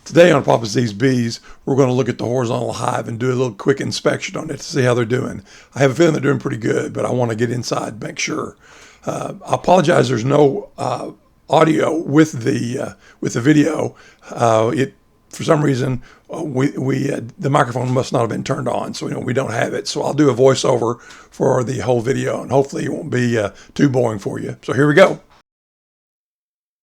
Today on Papa's These Bees, we're going to look at the horizontal hive and do a little quick inspection on it to see how they're doing. I have a feeling they're doing pretty good, but I want to get inside and make sure. I apologize. There's no audio with the video. For some reason the microphone must not have been turned on, so we don't have it. So I'll do a voiceover for the whole video, and hopefully it won't be too boring for you. So here we go.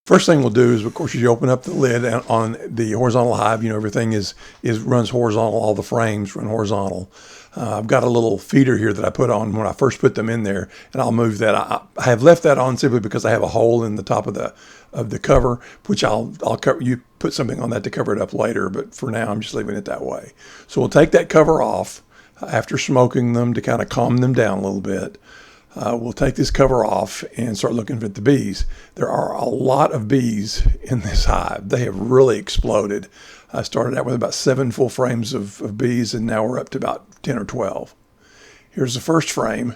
First thing we'll do is, of course, you open up the lid on the horizontal hive. Everything runs horizontal. All the frames run horizontal. I've got a little feeder here that I put on when I first put them in there, and I'll move that. I have left that on simply because I have a hole in the top of the cover, which I'll cover. You put something on that to cover it up later, but for now I'm just leaving it that way. So we'll take that cover off after smoking them to kind of calm them down a little bit. We'll take this cover off and start looking at the bees. There are a lot of bees in this hive. They have really exploded. I started out with about 7 full frames of bees, and now we're up to about 10 or 12. Here's the first frame.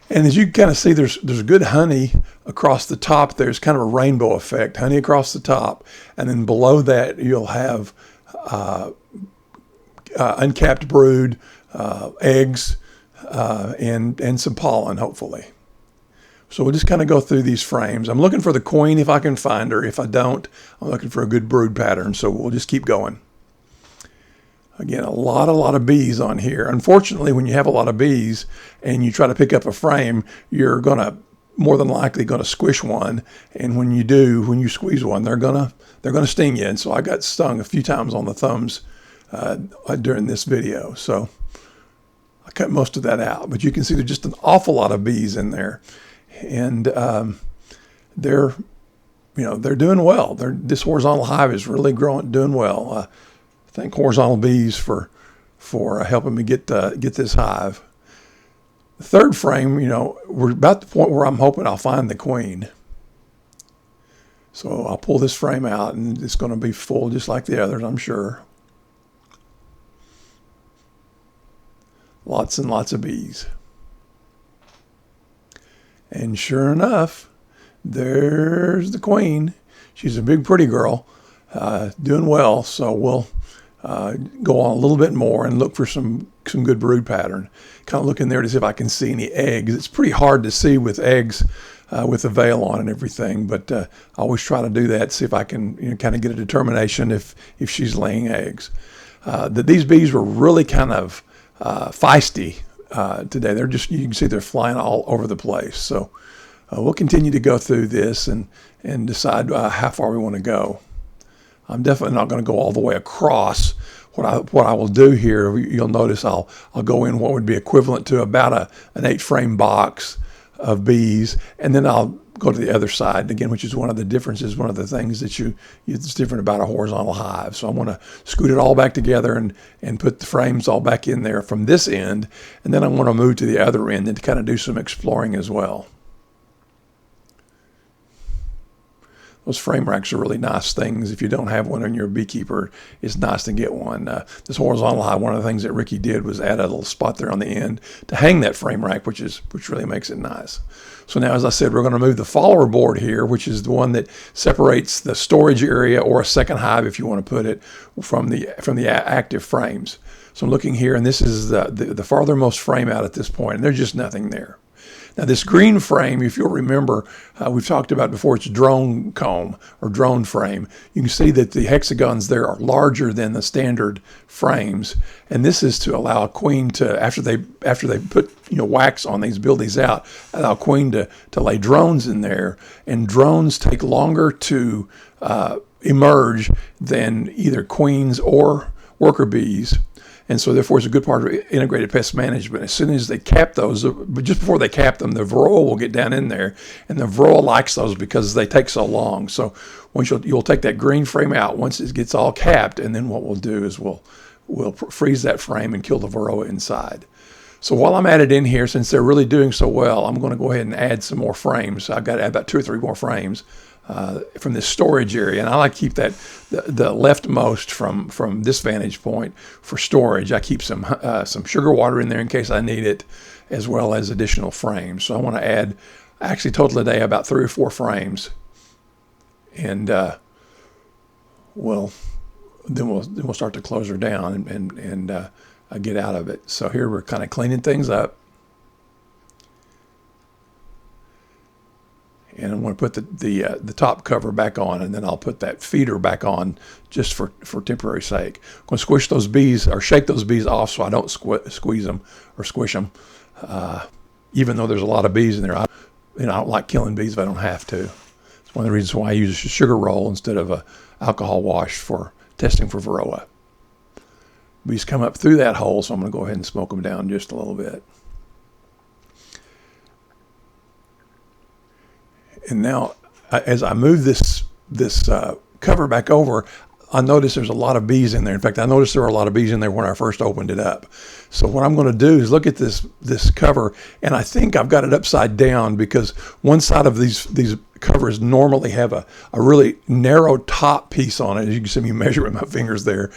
And as you can kind of see, there's good honey across the top. There's kind of a rainbow effect, honey across the top. And then below that, you'll have uncapped brood, eggs, and some pollen, hopefully. So we'll just kind of go through these frames. I'm looking for the queen if I can find her. If I don't, I'm looking for a good brood pattern. So we'll just keep going. Again, a lot of bees on here. Unfortunately, when you have a lot of bees and you try to pick up a frame, you're more than likely gonna squish one. And when you squeeze one, they're gonna sting you. And so I got stung a few times on the thumbs during this video. So I cut most of that out, but you can see there's just an awful lot of bees in there, and they're doing well. This horizontal hive is really doing well. Thank horizontal bees for helping me get this hive. The third frame, we're about the point where I'm hoping I'll find the queen. So I'll pull this frame out, and it's going to be full just like the others, I'm sure. Lots and lots of bees. And sure enough, there's the queen. She's a big, pretty girl, doing well. So we'll go on a little bit more and look for some good brood pattern. Kind of look in there to see if I can see any eggs. It's pretty hard to see with eggs with the veil on and everything, but I always try to do that, see if I can kind of get a determination if she's laying eggs. These bees were really kind of feisty today. You can see they're flying all over the place. So we'll continue to go through this and decide how far we want to go. I'm definitely not going to go all the way across. What I will do here, you'll notice I'll go in what would be equivalent to about an 8-frame box of bees, and then I'll go to the other side again, which is one of the differences, one of the things it's different about a horizontal hive. So I want to scoot it all back together and put the frames all back in there from this end, and then I want to move to the other end and to kind of do some exploring as well. Those frame racks are really nice things. If you don't have one and you're a beekeeper, it's nice to get one. This horizontal hive, one of the things that Ricky did was add a little spot there on the end to hang that frame rack, which really makes it nice. So now, as I said, we're going to move the follower board here, which is the one that separates the storage area, or a second hive if you want to put it, from the active frames. So I'm looking here, and this is the farthermost frame out at this point, and there's just nothing there. Now this green frame, if you'll remember, we've talked about before, it's drone comb or drone frame. You can see that the hexagons there are larger than the standard frames, and this is to allow a queen to, after they put wax on these, build these out, allow a queen to lay drones in there, and drones take longer to emerge than either queens or worker bees. And so therefore it's a good part of integrated pest management. As soon as they cap those, but just before they cap them, the varroa will get down in there, and the varroa likes those because they take so long. So once you'll take that green frame out once it gets all capped, and then what we'll do is we'll freeze that frame and kill the varroa inside. So while I'm at it in here, since they're really doing so well, I'm going to go ahead and add some more frames. I've got to add about 2 or 3 more frames from this storage area, and I like to keep the leftmost from this vantage point for storage. I keep some sugar water in there in case I need it, as well as additional frames. So I want to add, actually total today, about 3 or 4 frames, and we'll then we'll start to close her down and get out of it. So here we're kind of cleaning things up. And I'm going to put the top cover back on, and then I'll put that feeder back on just for temporary sake. I'm going to squish those bees, or shake those bees off so I don't squeeze them or squish them. Even though there's a lot of bees in there, I don't like killing bees if I don't have to. It's one of the reasons why I use a sugar roll instead of a alcohol wash for testing for varroa. Bees come up through that hole, so I'm going to go ahead and smoke them down just a little bit. And now, as I move this cover back over, I notice there's a lot of bees in there. In fact, I noticed there were a lot of bees in there when I first opened it up. So what I'm going to do is look at this cover, and I think I've got it upside down because one side of these covers normally have a really narrow top piece on it. As you can see me measure with my fingers there,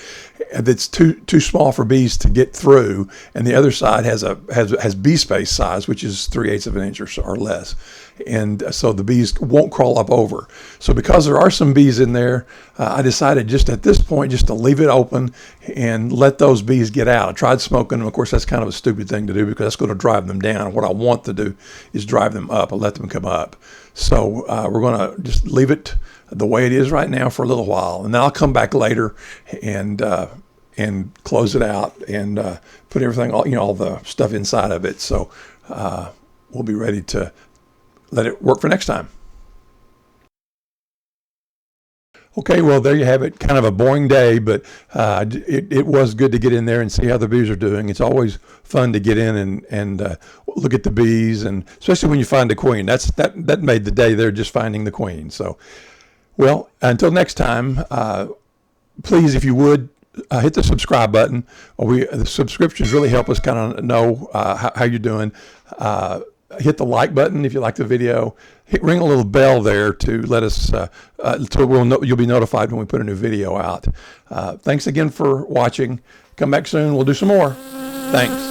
that's too small for bees to get through, and the other side has bee space size, which is 3/8 of an inch or less. And so the bees won't crawl up over. So because there are some bees in there, I decided just at this point just to leave it open and let those bees get out. I tried smoking them. Of course, that's kind of a stupid thing to do because that's going to drive them down. What I want to do is drive them up and let them come up. So we're going to just leave it the way it is right now for a little while. And then I'll come back later and close it out and put everything, all the stuff inside of it. So we'll be ready to let it work for next time. Okay, well, there you have it. Kind of a boring day, but it was good to get in there and see how the bees are doing. It's always fun to get in and look at the bees, and especially when you find the queen. That made the day there, just finding the queen. So, well, until next time, please, if you would, hit the subscribe button. The subscriptions really help us kind of know how you're doing. Hit the like button if you like the video. Ring a little bell there to let us, you'll be notified when we put a new video out. Thanks again for watching. Come back soon. We'll do some more. Thanks.